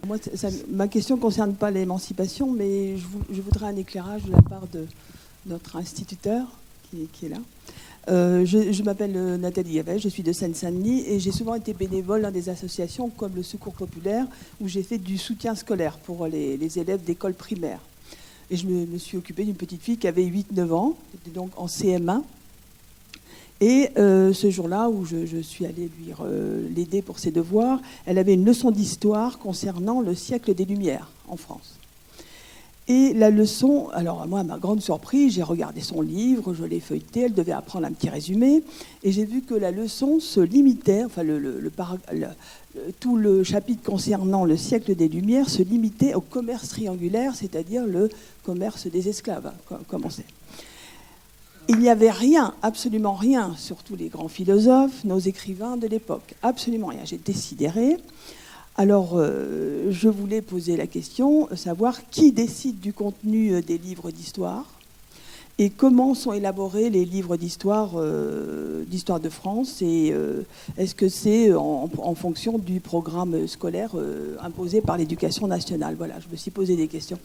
Moi, ma question ne concerne pas l'émancipation, mais je voudrais un éclairage de la part de notre instituteur qui est là. Je m'appelle Nathalie Yavel, je suis de Seine-Saint-Denis et j'ai souvent été bénévole dans des associations comme le Secours Populaire où j'ai fait du soutien scolaire pour les élèves d'école primaire. Et je me suis occupée d'une petite fille qui avait 8-9 ans, donc en CM1. Et ce jour-là, où je suis allée l'aider pour ses devoirs, elle avait une leçon d'histoire concernant le siècle des Lumières en France. Et la leçon, alors moi, à ma grande surprise, j'ai regardé son livre, je l'ai feuilleté, elle devait apprendre un petit résumé, et j'ai vu que la leçon se limitait, enfin tout le chapitre concernant le siècle des Lumières se limitait au commerce triangulaire, c'est-à-dire le commerce des esclaves, comme on sait. Il n'y avait rien, absolument rien, sur tous les grands philosophes, nos écrivains de l'époque, absolument rien. J'étais sidérée. Alors, je voulais poser la question, savoir qui décide du contenu des livres d'histoire et comment sont élaborés les livres d'histoire de France et est-ce que c'est en fonction du programme scolaire imposé par l'éducation nationale. Voilà, je me suis posé des questions.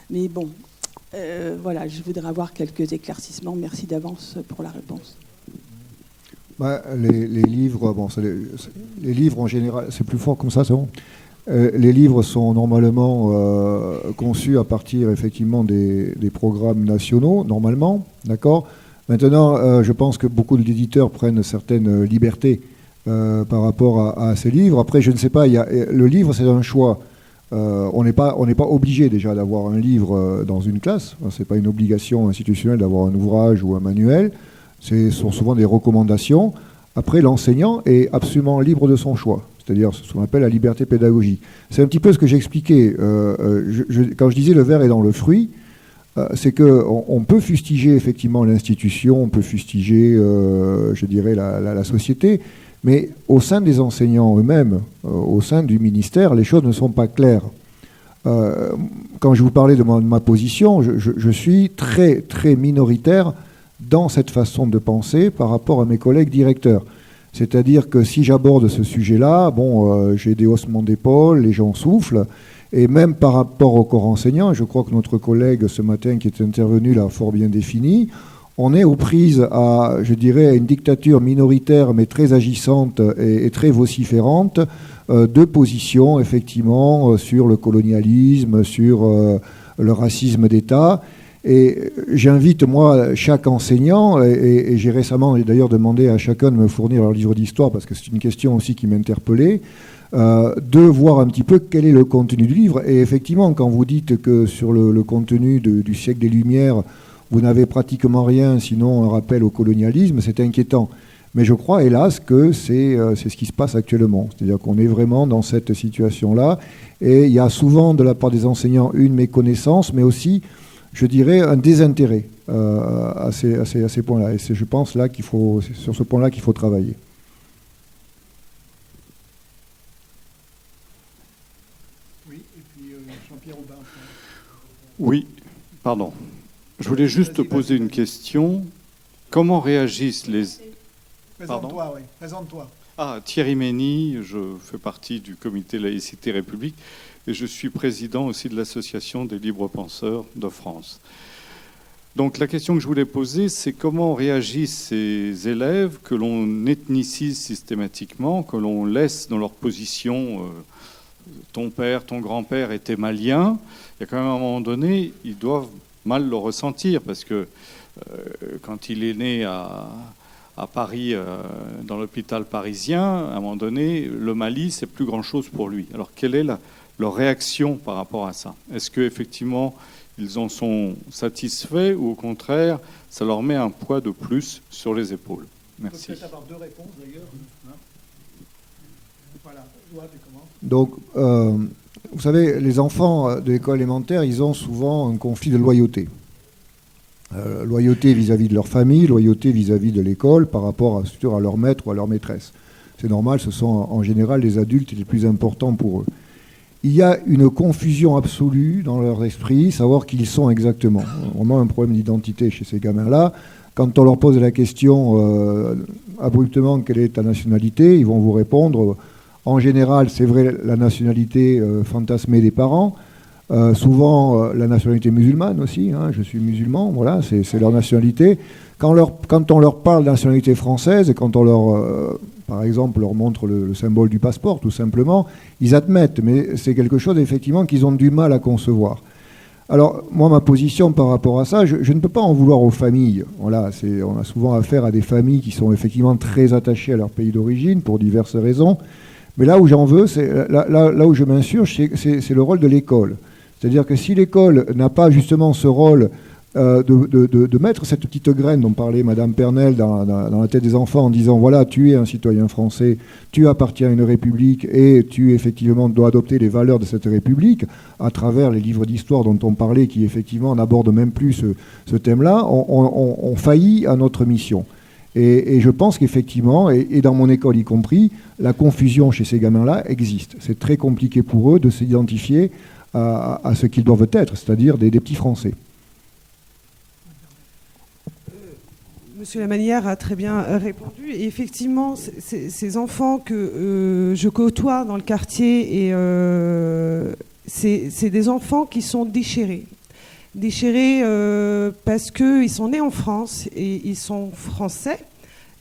Mais bon, voilà, je voudrais avoir quelques éclaircissements. Merci d'avance pour la réponse. Les livres, les livres en général, c'est plus fort comme ça, c'est bon. Les livres sont normalement conçus à partir effectivement des programmes nationaux, normalement, d'accord. Maintenant, je pense que beaucoup d'éditeurs prennent certaines libertés par rapport à ces livres. Après, je ne sais pas, le livre, c'est un choix. On n'est pas obligé déjà d'avoir un livre dans une classe. C'est pas une obligation institutionnelle d'avoir un ouvrage ou un manuel. Ce sont souvent des recommandations. Après, l'enseignant est absolument libre de son choix. C'est-à-dire ce qu'on appelle la liberté pédagogique. C'est un petit peu ce que j'expliquais. Quand je disais le verre est dans le fruit, c'est qu'on peut fustiger effectivement l'institution, on peut fustiger, je dirais, la société, mais au sein des enseignants eux-mêmes, au sein du ministère, les choses ne sont pas claires. Quand je vous parlais de ma position, je suis très, très minoritaire dans cette façon de penser par rapport à mes collègues directeurs. C'est-à-dire que si j'aborde ce sujet-là, j'ai des haussements d'épaule, les gens soufflent, et même par rapport au corps enseignant, je crois que notre collègue ce matin qui est intervenu l'a fort bien défini, on est aux prises à, je dirais, à une dictature minoritaire mais très agissante et très vociférante de positions effectivement sur le colonialisme, sur le racisme d'État. Et j'invite, moi, chaque enseignant, et j'ai récemment d'ailleurs demandé à chacun de me fournir leur livre d'histoire, parce que c'est une question aussi qui m'interpellait, de voir un petit peu quel est le contenu du livre. Et effectivement, quand vous dites que sur le contenu du siècle des Lumières, vous n'avez pratiquement rien, sinon un rappel au colonialisme, c'est inquiétant. Mais je crois, hélas, que c'est ce qui se passe actuellement. C'est-à-dire qu'on est vraiment dans cette situation-là. Et il y a souvent, de la part des enseignants, une méconnaissance, mais aussi, je dirais, un désintérêt à ces points-là. Et c'est, je pense, sur ce point-là qu'il faut travailler. Oui, et puis Jean-Pierre Aubin. Oui, pardon. Je voulais juste te poser une question. Comment réagissent les... Présente-toi, oui. Présente-toi. Thierry Mény, je fais partie du comité Laïcité République et je suis président aussi de l'Association des libres penseurs de France. Donc la question que je voulais poser, c'est comment réagissent ces élèves que l'on ethnicise systématiquement, que l'on laisse dans leur position ton père, ton grand-père était malien. Il y a quand même un moment donné, ils doivent mal le ressentir parce que quand il est né à Paris, dans l'hôpital parisien, à un moment donné, le Mali, c'est plus grand-chose pour lui. Alors, quelle est leur réaction par rapport à ça? Est-ce qu'effectivement, ils en sont satisfaits ou au contraire, ça leur met un poids de plus sur les épaules? Merci. On peut peut-être avoir deux réponses, d'ailleurs. Voilà. Donc, vous savez, les enfants de l'école élémentaire, ils ont souvent un conflit de loyauté. Loyauté vis-à-vis de leur famille, loyauté vis-à-vis de l'école par rapport à leur maître ou à leur maîtresse. C'est normal, ce sont en général les adultes les plus importants pour eux. Il y a une confusion absolue dans leur esprit, savoir qui ils sont exactement. Vraiment un problème d'identité chez ces gamins-là. Quand on leur pose la question abruptement quelle est ta nationalité, ils vont vous répondre En général, c'est vrai, la nationalité fantasmée des parents. Souvent, la nationalité musulmane aussi. Hein, je suis musulman, voilà, c'est leur nationalité. Quand on leur parle de nationalité française et quand on leur, par exemple, leur montre le symbole du passeport, tout simplement, ils admettent. Mais c'est quelque chose, effectivement, qu'ils ont du mal à concevoir. Alors, moi, ma position par rapport à ça, je ne peux pas en vouloir aux familles. Voilà, on a souvent affaire à des familles qui sont effectivement très attachées à leur pays d'origine pour diverses raisons. Mais là où j'en veux, là où je m'insurge, c'est le rôle de l'école. C'est-à-dire que si l'école n'a pas justement ce rôle de mettre cette petite graine dont parlait Madame Pernelle dans la tête des enfants en disant voilà, tu es un citoyen français, tu appartiens à une république et tu effectivement dois adopter les valeurs de cette république à travers les livres d'histoire dont on parlait qui effectivement n'abordent même plus ce thème-là, on faillit à notre mission. Et je pense qu'effectivement, et dans mon école y compris, la confusion chez ces gamins-là existe. C'est très compliqué pour eux de s'identifier à ce qu'ils doivent être, c'est-à-dire des petits Français. Monsieur Lamanière a très bien répondu. Et effectivement, ces enfants que je côtoie dans le quartier, c'est des enfants qui sont déchirés. Déchirés parce qu'ils sont nés en France et ils sont français,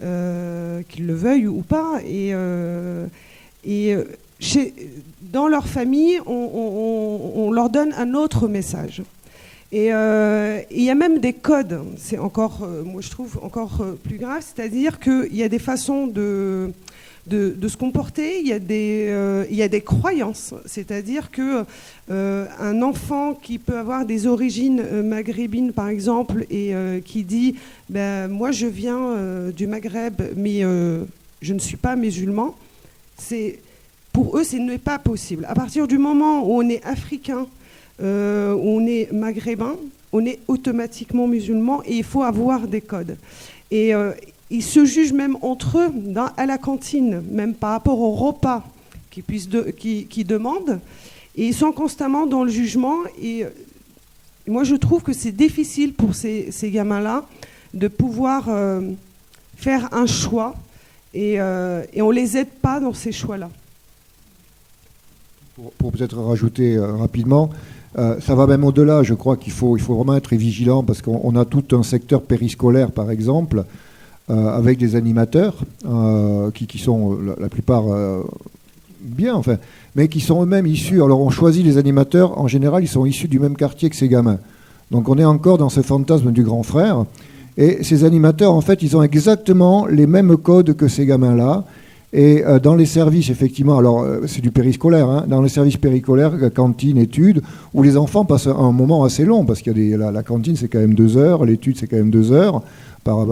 qu'ils le veuillent ou pas. Dans leur famille, on leur donne un autre message. Et il y a même des codes, c'est encore, moi je trouve, encore plus grave, c'est-à-dire qu'il y a des façons de se comporter, il y a des croyances, c'est-à-dire qu'un enfant qui peut avoir des origines maghrébines par exemple et qui dit ben, moi je viens du Maghreb mais je ne suis pas musulman, pour eux ce n'est pas possible. À partir du moment où on est africain, où on est maghrébin, on est automatiquement musulman et il faut avoir des codes. Et ils se jugent même entre eux à la cantine, même par rapport au repas qu'ils demandent. Et ils sont constamment dans le jugement. Et moi, je trouve que c'est difficile pour ces gamins-là de pouvoir faire un choix. Et on ne les aide pas dans ces choix-là. Pour peut-être rajouter rapidement, ça va même au-delà. Je crois qu'il faut vraiment être vigilant parce qu'on a tout un secteur périscolaire, par exemple, avec des animateurs qui sont la plupart bien, enfin, mais qui sont eux-mêmes issus. Alors on choisit les animateurs, en général, ils sont issus du même quartier que ces gamins. Donc on est encore dans ce fantasme du grand frère. Et ces animateurs, en fait, ils ont exactement les mêmes codes que ces gamins-là. Et dans les services, effectivement, alors c'est du périscolaire, hein, dans les services périscolaires, cantine, études, où les enfants passent un moment assez long, parce qu'il y a la cantine, c'est quand même 2 heures, l'étude, c'est quand même 2 heures,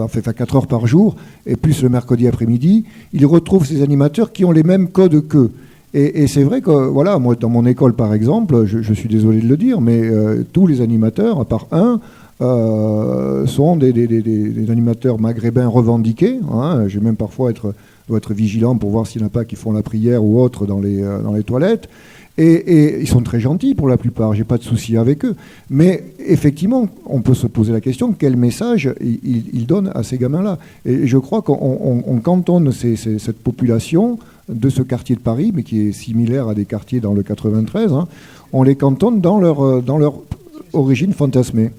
fait 4 heures par jour, et plus le mercredi après-midi, ils retrouvent ces animateurs qui ont les mêmes codes qu'eux. Et c'est vrai que, voilà, moi, dans mon école, par exemple, je suis désolé de le dire, mais tous les animateurs, à part un, sont des animateurs maghrébins revendiqués. Hein. J'ai même parfois dois être vigilant pour voir s'il n'y en a pas qui font la prière ou autre dans les toilettes. Et ils sont très gentils pour la plupart, j'ai pas de souci avec eux. Mais effectivement, on peut se poser la question, quel message ils donnent à ces gamins-là. Et je crois qu'on cantonne cette population de ce quartier de Paris, mais qui est similaire à des quartiers dans le 93, hein, on les cantonne dans leur origine fantasmée.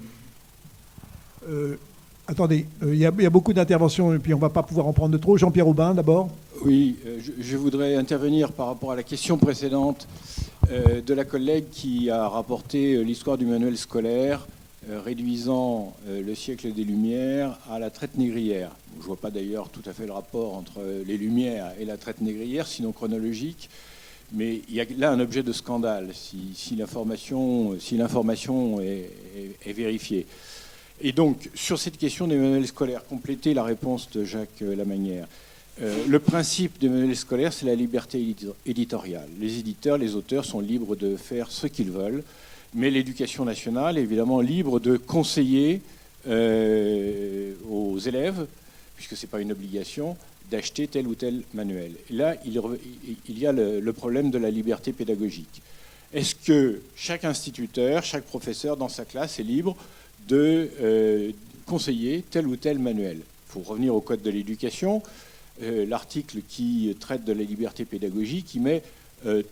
Attendez, il y a beaucoup d'interventions et puis on ne va pas pouvoir en prendre de trop. Jean-Pierre Aubin, d'abord. Oui, je voudrais intervenir par rapport à la question précédente de la collègue qui a rapporté l'histoire du manuel scolaire réduisant le siècle des Lumières à la traite négrière. Je ne vois pas d'ailleurs tout à fait le rapport entre les Lumières et la traite négrière, sinon chronologique. Mais il y a là un objet de scandale si l'information est vérifiée. Et donc, sur cette question des manuels scolaires, compléter la réponse de Jacques Lamanière. Le principe des manuels scolaires, c'est la liberté éditoriale. Les éditeurs, les auteurs sont libres de faire ce qu'ils veulent, mais l'éducation nationale est évidemment libre de conseiller aux élèves, puisque ce n'est pas une obligation, d'acheter tel ou tel manuel. Et là, il y a le problème de la liberté pédagogique. Est-ce que chaque instituteur, chaque professeur dans sa classe est libre de conseiller tel ou tel manuel? Il faut revenir au code de l'éducation. l'article qui traite de la liberté pédagogique, qui met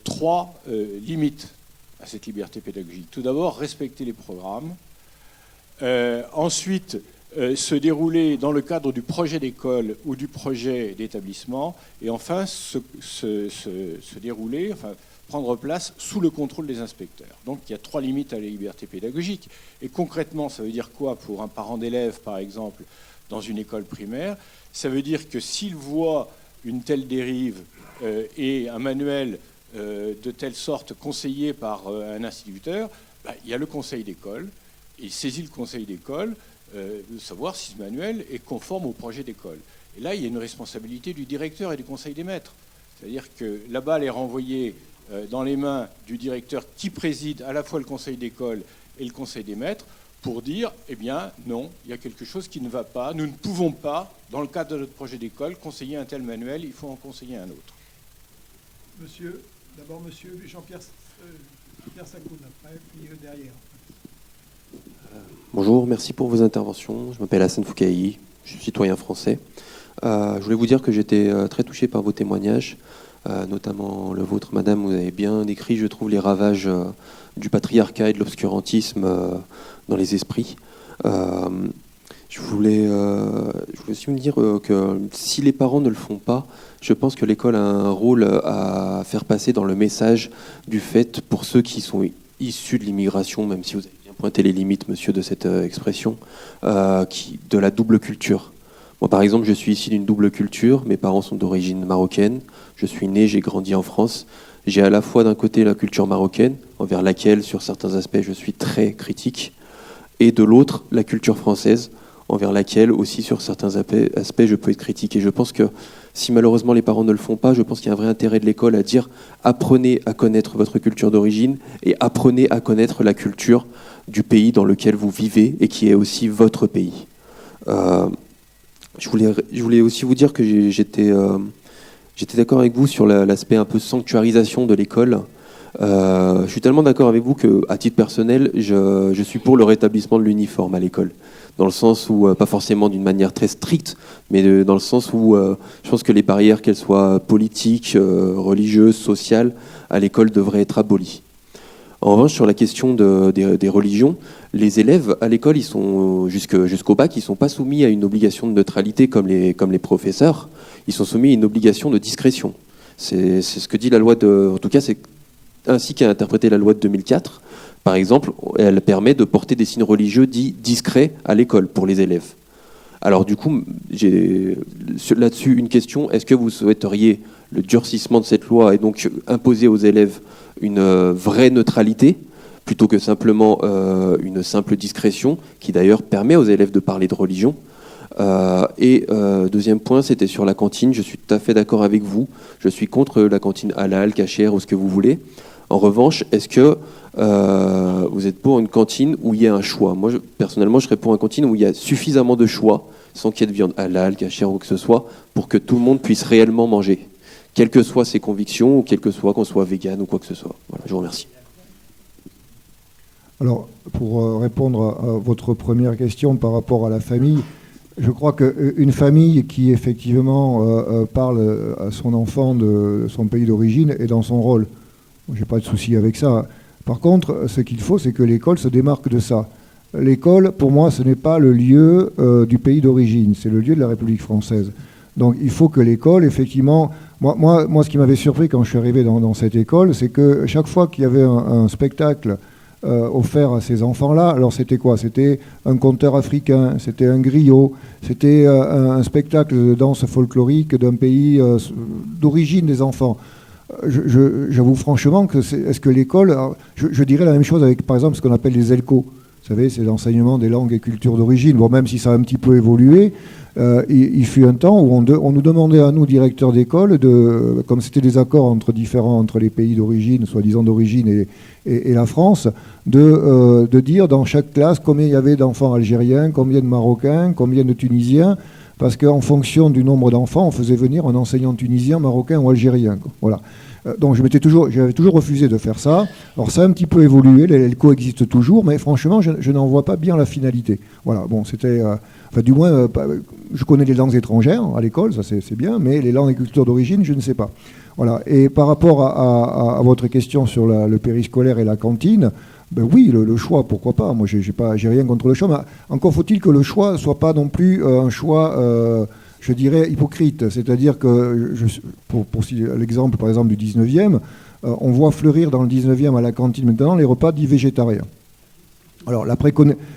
3 limites à cette liberté pédagogique. Tout d'abord, respecter les programmes. Ensuite, se dérouler dans le cadre du projet d'école ou du projet d'établissement. Et enfin, se dérouler, enfin, prendre place sous le contrôle des inspecteurs. Donc il y a 3 limites à la liberté pédagogique. Et concrètement, ça veut dire quoi pour un parent d'élève, par exemple, dans une école primaire? Ça veut dire que s'il voit une telle dérive et un manuel de telle sorte conseillé par un instituteur, il y a le conseil d'école. Il saisit le conseil d'école de savoir si ce manuel est conforme au projet d'école. Et là, il y a une responsabilité du directeur et du conseil des maîtres. C'est-à-dire que la balle est renvoyée dans les mains du directeur qui préside à la fois le conseil d'école et le conseil des maîtres pour dire, eh bien, non, il y a quelque chose qui ne va pas. Nous ne pouvons pas, dans le cadre de notre projet d'école, conseiller un tel manuel, il faut en conseiller un autre. D'abord monsieur Jean-Pierre Sacoun, après, puis derrière. Bonjour, merci pour vos interventions. Je m'appelle Hassan Foukaï, je suis citoyen français. Je voulais vous dire que j'étais très touché par vos témoignages, notamment le vôtre, madame. Vous avez bien décrit, je trouve, les ravages du patriarcat et de l'obscurantisme dans les esprits. Je voulais aussi me dire que si les parents ne le font pas, je pense que l'école a un rôle à faire passer dans le message du fait, pour ceux qui sont issus de l'immigration, même si vous avez bien pointé les limites, monsieur, de cette expression, de la double culture. Moi, par exemple, je suis issu d'une double culture. Mes parents sont d'origine marocaine. Je suis né, j'ai grandi en France. J'ai à la fois d'un côté la culture marocaine, envers laquelle, sur certains aspects, je suis très critique, et de l'autre, la culture française, envers laquelle aussi, sur certains aspects, je peux être critique. Et je pense que si malheureusement les parents ne le font pas, je pense qu'il y a un vrai intérêt de l'école à dire apprenez à connaître votre culture d'origine et apprenez à connaître la culture du pays dans lequel vous vivez et qui est aussi votre pays. Je voulais aussi vous dire que j'étais d'accord avec vous sur l'aspect un peu sanctuarisation de l'école. Je suis tellement d'accord avec vous qu'à titre personnel, je suis pour le rétablissement de l'uniforme à l'école. Dans le sens où, pas forcément d'une manière très stricte, mais dans le sens où je pense que les barrières, qu'elles soient politiques, religieuses, sociales, à l'école devraient être abolies. En revanche, sur la question des religions, les élèves à l'école, ils sont jusqu'au bac, ils ne sont pas soumis à une obligation de neutralité comme les professeurs. Ils sont soumis à une obligation de discrétion. C'est ce que dit la loi en tout cas, c'est ainsi qu'a interprété la loi de 2004. Par exemple, elle permet de porter des signes religieux dits discrets à l'école pour les élèves. Alors du coup, j'ai là-dessus une question. Est-ce que vous souhaiteriez le durcissement de cette loi et donc imposer aux élèves une vraie neutralité plutôt que simplement une simple discrétion qui d'ailleurs permet aux élèves de parler de religion? Deuxième point, c'était sur la cantine. Je suis tout à fait d'accord avec vous. Je suis contre la cantine halal, cachère ou ce que vous voulez. En revanche, est-ce que vous êtes pour une cantine où il y a un choix? Moi, personnellement, je serais pour une cantine où il y a suffisamment de choix, sans qu'il y ait de viande halal, cachère ou que ce soit, pour que tout le monde puisse réellement manger, quelles que soient ses convictions ou quel que soit qu'on soit vegan ou quoi que ce soit. Voilà, je vous remercie. Alors, pour répondre à votre première question par rapport à la famille, je crois qu'une famille qui effectivement parle à son enfant de son pays d'origine est dans son rôle. Je n'ai pas de souci avec ça. Par contre, ce qu'il faut, c'est que l'école se démarque de ça. L'école, pour moi, ce n'est pas le lieu du pays d'origine, c'est le lieu de la République française. Donc il faut que l'école, effectivement... Moi, ce qui m'avait surpris quand je suis arrivé dans cette école, c'est que chaque fois qu'il y avait un spectacle offert à ces enfants-là, alors c'était quoi? C'était un conteur africain, c'était un griot, c'était un spectacle de danse folklorique d'un pays d'origine des enfants. J'avoue franchement que est-ce que l'école... Je dirais la même chose avec, par exemple, ce qu'on appelle les ELCO. Vous savez, c'est l'enseignement des langues et cultures d'origine. Bon, même si ça a un petit peu évolué, il fut un temps où on nous demandait à nous, directeurs d'école, comme c'était des accords entre les pays d'origine, soi-disant d'origine, et la France, de dire dans chaque classe combien il y avait d'enfants algériens, combien de Marocains, combien de Tunisiens, parce qu'en fonction du nombre d'enfants, on faisait venir un enseignant tunisien, marocain ou algérien. Voilà. Donc j'avais toujours refusé de faire ça. Alors ça a un petit peu évolué, elles coexistent toujours, mais franchement, je n'en vois pas bien la finalité. Voilà, bon, c'était... du moins, je connais les langues étrangères à l'école, ça c'est bien, mais les langues et cultures d'origine, je ne sais pas. Voilà. Et par rapport à votre question sur le périscolaire et la cantine, ben oui, le choix, pourquoi pas. Moi, j'ai rien contre le choix, mais encore faut-il que le choix soit pas non plus un choix, je dirais, hypocrite. C'est-à-dire que, pour l'exemple, par exemple, du 19e, on voit fleurir dans le 19e à la cantine maintenant les repas dits végétariens. Alors, la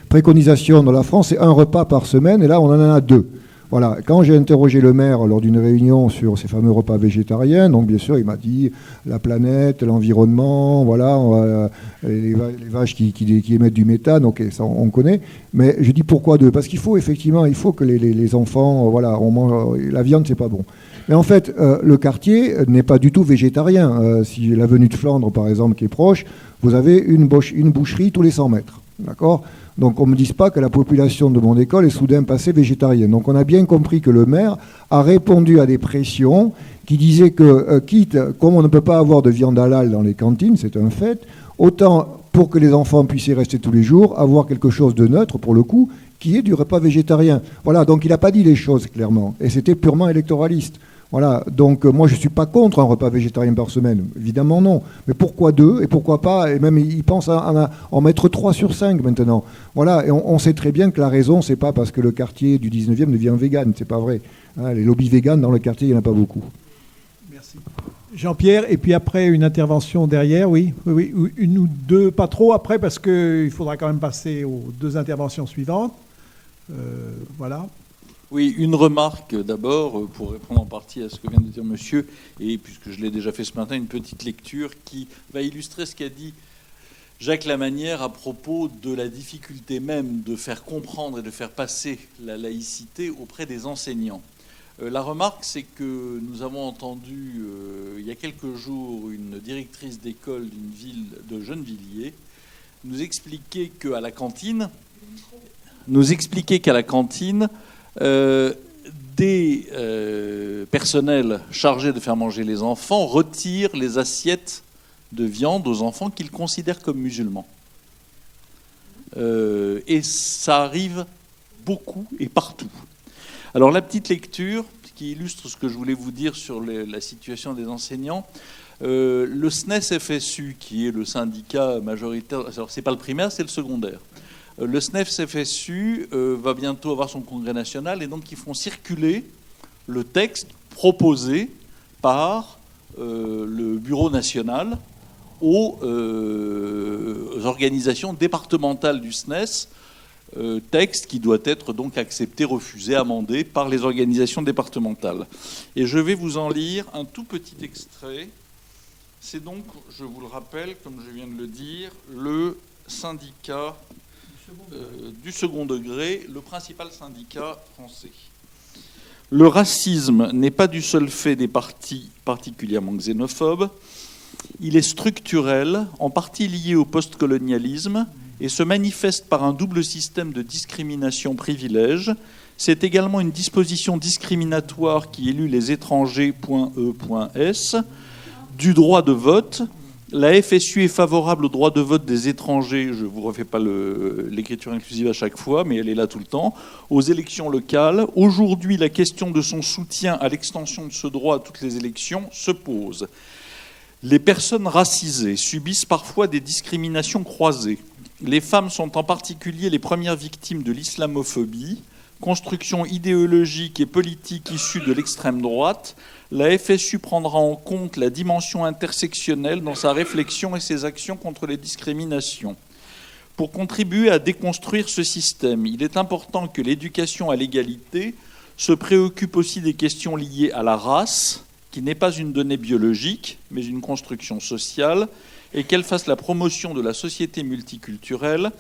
préconisation dans la France, c'est un repas par semaine, et là, on en a 2. Voilà. Quand j'ai interrogé le maire lors d'une réunion sur ces fameux repas végétariens, donc bien sûr, il m'a dit la planète, l'environnement, voilà, les vaches qui émettent du méthane, ok, ça on connaît. Mais je dis pourquoi 2 ? Parce qu'il faut effectivement, il faut que les enfants, voilà, on mange la viande, c'est pas bon. Mais en fait, le quartier n'est pas du tout végétarien. Si l'avenue de Flandre, par exemple, qui est proche, vous avez une boucherie tous les 100 mètres, d'accord ? Donc on ne me dise pas que la population de mon école est soudain passée végétarienne. Donc on a bien compris que le maire a répondu à des pressions qui disaient que, comme on ne peut pas avoir de viande halal dans les cantines, c'est un fait, autant pour que les enfants puissent y rester tous les jours, avoir quelque chose de neutre, pour le coup, qui est du repas végétarien. Voilà, donc il n'a pas dit les choses clairement. Et c'était purement électoraliste. Voilà, donc moi je ne suis pas contre un repas végétarien par semaine, évidemment non. Mais pourquoi 2 et pourquoi pas, et même ils pensent à en mettre 3 sur 5 maintenant. Voilà, et on sait très bien que la raison, c'est pas parce que le quartier du 19e devient vegan, c'est pas vrai. Hein, les lobbies véganes dans le quartier, il n'y en a pas beaucoup. Merci. Jean-Pierre, et puis après une intervention derrière, oui, une ou 2, pas trop après, parce qu'il faudra quand même passer aux 2 interventions suivantes. Voilà. Oui, une remarque d'abord, pour répondre en partie à ce que vient de dire monsieur, et puisque je l'ai déjà fait ce matin, une petite lecture qui va illustrer ce qu'a dit Jacques Lamanière à propos de la difficulté même de faire comprendre et de faire passer la laïcité auprès des enseignants. La remarque, c'est que nous avons entendu il y a quelques jours une directrice d'école d'une ville de Gennevilliers nous expliquer qu'à la cantine, des personnels chargés de faire manger les enfants retirent les assiettes de viande aux enfants qu'ils considèrent comme musulmans. Et ça arrive beaucoup et partout. Alors la petite lecture qui illustre ce que je voulais vous dire sur la situation des enseignants, le SNES-FSU, qui est le syndicat majoritaire, alors c'est pas le primaire, c'est le secondaire. Le SNES-FSU va bientôt avoir son congrès national et donc ils font circuler le texte proposé par le bureau national aux organisations départementales du SNES, texte qui doit être donc accepté, refusé, amendé par les organisations départementales. Et je vais vous en lire un tout petit extrait. C'est donc, je vous le rappelle, comme je viens de le dire, le syndicat du second degré, le principal syndicat français. Le racisme n'est pas du seul fait des partis particulièrement xénophobes. Il est structurel, en partie lié au postcolonialisme, et se manifeste par un double système de discrimination-privilège. C'est également une disposition discriminatoire qui élut les étrangers.e.s du droit de vote. La FSU est favorable au droit de vote des étrangers, je ne vous refais pas l'écriture inclusive à chaque fois, mais elle est là tout le temps, aux élections locales. Aujourd'hui, la question de son soutien à l'extension de ce droit à toutes les élections se pose. Les personnes racisées subissent parfois des discriminations croisées. Les femmes sont en particulier les premières victimes de l'islamophobie, construction idéologique et politique issue de l'extrême droite. La FSU prendra en compte la dimension intersectionnelle dans sa réflexion et ses actions contre les discriminations. Pour contribuer à déconstruire ce système, il est important que l'éducation à l'égalité se préoccupe aussi des questions liées à la race, qui n'est pas une donnée biologique, mais une construction sociale, et qu'elle fasse la promotion de la société multiculturelle,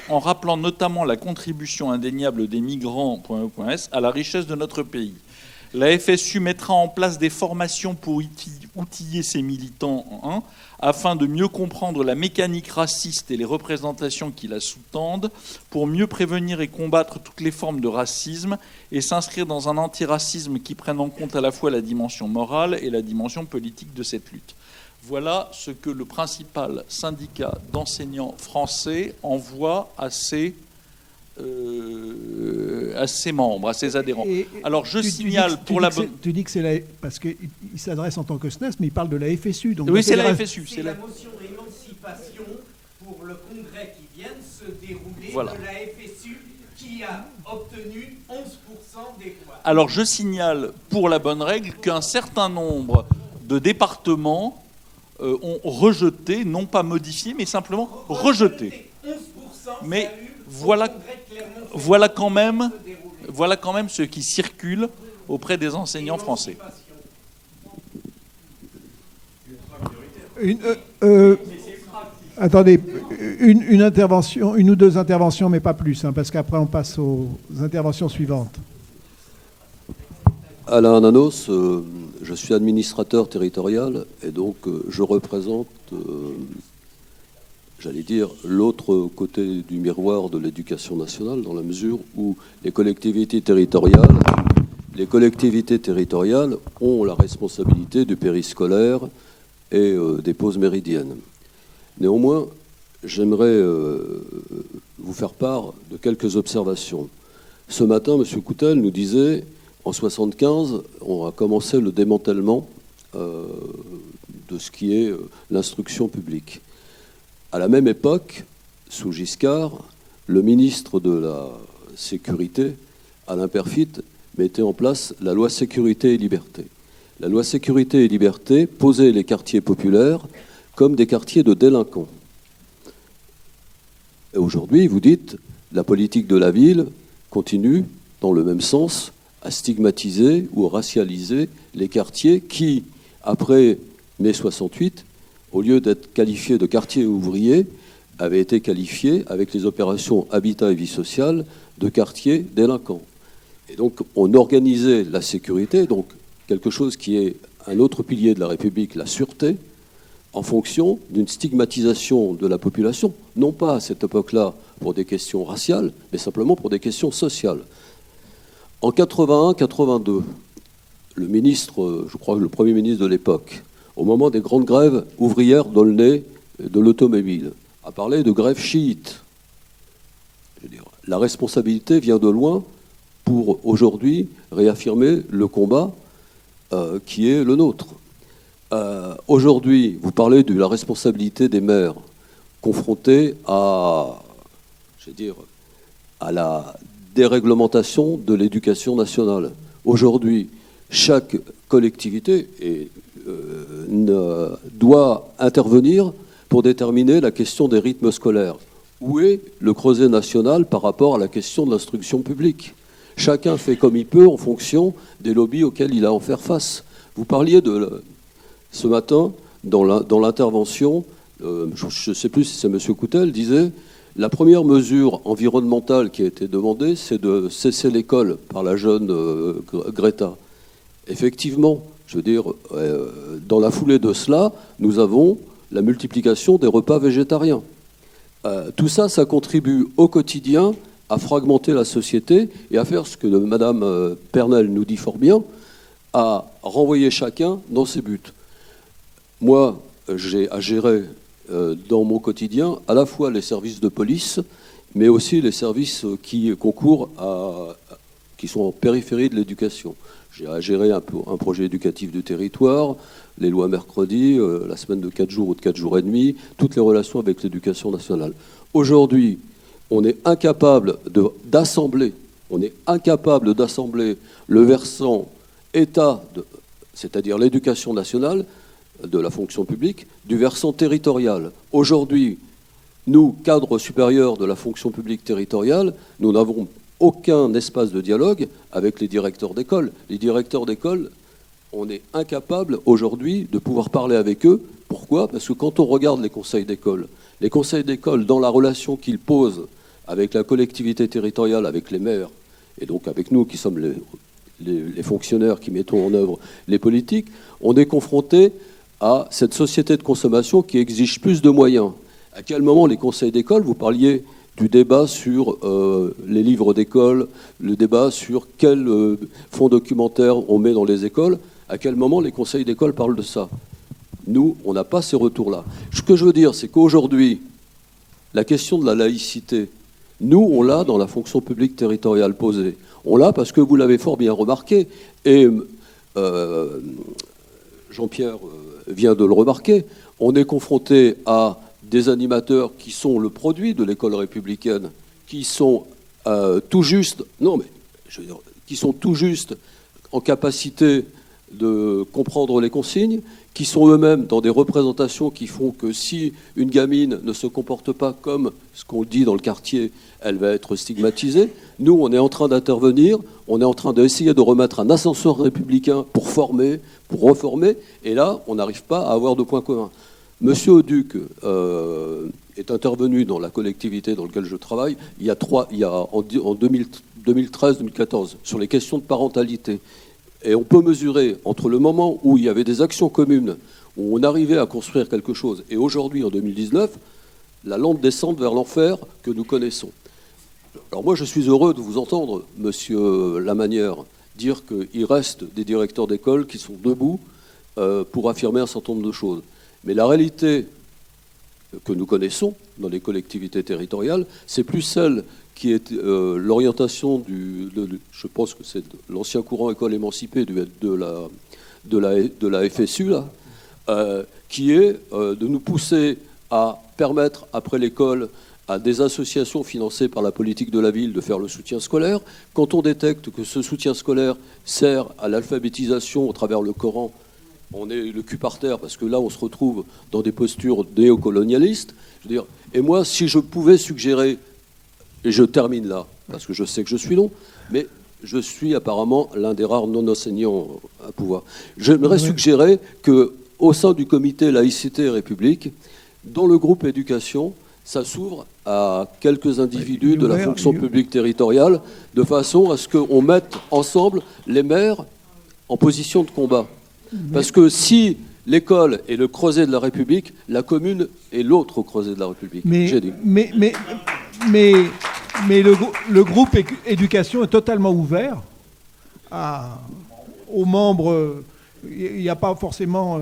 en rappelant notamment la contribution indéniable des migrants.e.s à la richesse de notre pays. La FSU mettra en place des formations pour outiller ses militants afin de mieux comprendre la mécanique raciste et les représentations qui la sous-tendent, pour mieux prévenir et combattre toutes les formes de racisme et s'inscrire dans un antiracisme qui prenne en compte à la fois la dimension morale et la dimension politique de cette lutte. Voilà ce que le principal syndicat d'enseignants français envoie à ses membres, à ses adhérents. Alors je signale pour la bonne... Tu dis que c'est parce qu'il s'adresse en tant que SNES, mais il parle de la FSU. Donc oui, c'est la FSU. C'est la motion d'émancipation pour le congrès qui vient de se dérouler voilà. de la FSU qui a obtenu 11% des voix. Alors je signale pour la bonne règle qu'un certain nombre de départements ont rejeté, non pas modifié, mais simplement rejeté. 11%, mais voilà quand même ce qui circule auprès des enseignants français. Attendez, une intervention, une ou deux interventions, mais pas plus, parce qu'après on passe aux interventions suivantes. Alain Ananos, je suis administrateur territorial et donc je représente, j'allais dire, l'autre côté du miroir de l'éducation nationale, dans la mesure où les collectivités territoriales ont la responsabilité du périscolaire et des pauses méridiennes. Néanmoins, j'aimerais vous faire part de quelques observations. Ce matin, M. Coutel nous disait, en 1975, on a commencé le démantèlement de ce qui est l'instruction publique. À la même époque, sous Giscard, le ministre de la Sécurité, Alain Peyrefitte, mettait en place la loi Sécurité et Liberté. La loi Sécurité et Liberté posait les quartiers populaires comme des quartiers de délinquants. Et aujourd'hui, vous dites, la politique de la ville continue, dans le même sens, à stigmatiser ou à racialiser les quartiers qui, après mai 68, au lieu d'être qualifiés de quartiers ouvriers, avaient été qualifiés, avec les opérations Habitat et Vie sociale, de quartiers délinquants. Et donc, on organisait la sécurité, donc quelque chose qui est un autre pilier de la République, la sûreté, en fonction d'une stigmatisation de la population, non pas à cette époque-là pour des questions raciales, mais simplement pour des questions sociales. En 81-82, le ministre, je crois le Premier ministre de l'époque, au moment des grandes grèves ouvrières d'Aulnay de l'automobile, a parlé de grève chiite. Je veux dire, la responsabilité vient de loin pour aujourd'hui réaffirmer le combat qui est le nôtre. Aujourd'hui, vous parlez de la responsabilité des maires confrontés à, je veux dire, à la déréglementation de l'éducation nationale. Aujourd'hui, chaque collectivité doit intervenir pour déterminer la question des rythmes scolaires. Où est le creuset national par rapport à la question de l'instruction publique ? Chacun fait comme il peut en fonction des lobbies auxquels il a à faire face. Vous parliez de... Ce matin, dans l'intervention, je ne sais plus si c'est M. Coutel, disait la première mesure environnementale qui a été demandée, c'est de cesser l'école par la jeune Greta. Effectivement, je veux dire, dans la foulée de cela, nous avons la multiplication des repas végétariens. Tout ça, ça contribue au quotidien à fragmenter la société et à faire ce que Mme Pernel nous dit fort bien, à renvoyer chacun dans ses buts. Moi, j'ai à gérer dans mon quotidien à la fois les services de police, mais aussi les services qui concourent qui sont en périphérie de l'éducation. J'ai à gérer un projet éducatif du territoire, les lois mercredi, la semaine de 4 jours ou de 4 jours et demi, toutes les relations avec l'éducation nationale. Aujourd'hui, on est incapable d'assembler le versant État, c'est-à-dire l'éducation nationale, de la fonction publique, du versant territorial. Aujourd'hui, nous, cadres supérieurs de la fonction publique territoriale, nous n'avons aucun espace de dialogue avec les directeurs d'école. Les directeurs d'école, on est incapable aujourd'hui de pouvoir parler avec eux. Pourquoi ? Parce que quand on regarde les conseils d'école, dans la relation qu'ils posent avec la collectivité territoriale, avec les maires, et donc avec nous qui sommes les fonctionnaires qui mettons en œuvre les politiques, on est confronté à cette société de consommation qui exige plus de moyens. À quel moment les conseils d'école, vous parliez du débat sur les livres d'école, le débat sur quel fonds documentaire on met dans les écoles, à quel moment les conseils d'école parlent de ça? Nous, on n'a pas ces retours-là. Ce que je veux dire, c'est qu'aujourd'hui, la question de la laïcité, nous, on l'a dans la fonction publique territoriale posée. On l'a parce que vous l'avez fort bien remarqué, et Jean-Pierre vient de le remarquer, on est confronté à des animateurs qui sont le produit de l'école républicaine, qui sont tout juste, qui sont tout juste en capacité de comprendre les consignes, qui sont eux-mêmes dans des représentations qui font que si une gamine ne se comporte pas comme ce qu'on dit dans le quartier, elle va être stigmatisée. Nous, on est en train d'intervenir, on est en train d'essayer de remettre un ascenseur républicain pour former, pour reformer, et là, on n'arrive pas à avoir de points communs. Monsieur Auduc est intervenu dans la collectivité dans laquelle je travaille en 2013-2014 sur les questions de parentalité. Et on peut mesurer entre le moment où il y avait des actions communes, où on arrivait à construire quelque chose, et aujourd'hui, en 2019, la lente descente vers l'enfer que nous connaissons. Alors moi, je suis heureux de vous entendre, monsieur Lamanière, dire qu'il reste des directeurs d'école qui sont debout pour affirmer un certain nombre de choses. Mais la réalité que nous connaissons dans les collectivités territoriales, c'est plus celle qui est l'orientation je pense que c'est l'ancien courant école émancipée de la FSU, là, qui est de nous pousser à permettre, après l'école, à des associations financées par la politique de la ville de faire le soutien scolaire. Quand on détecte que ce soutien scolaire sert à l'alphabétisation au travers le Coran, on est le cul par terre, parce que là, on se retrouve dans des postures néocolonialistes. Je veux dire, et moi, si je pouvais suggérer, et je termine là, parce que je sais que je suis long, mais je suis apparemment l'un des rares non-enseignants à pouvoir. J'aimerais suggérer qu'au sein du comité laïcité et république, dans le groupe éducation, ça s'ouvre à quelques individus de la fonction publique territoriale, de façon à ce qu'on mette ensemble les maires en position de combat. Parce que si l'école est le creuset de la République, la commune est l'autre creuset de la République. Mais le groupe éducation est totalement ouvert aux membres. Il n'y a pas forcément,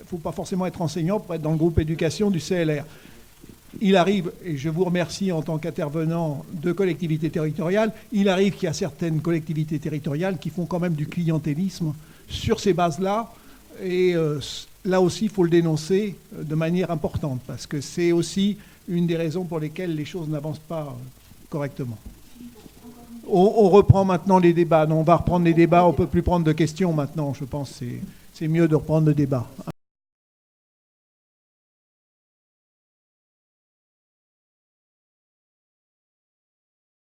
faut pas forcément être enseignant pour être dans le groupe éducation du CLR. Il arrive, et je vous remercie en tant qu'intervenant de collectivités territoriales, il arrive qu'il y a certaines collectivités territoriales qui font quand même du clientélisme sur ces bases-là. Et là aussi, il faut le dénoncer de manière importante, parce que c'est aussi une des raisons pour lesquelles les choses n'avancent pas correctement. On reprend maintenant les débats. Non, on va reprendre les débats, on ne peut plus prendre de questions maintenant, je pense. C'est mieux de reprendre le débat.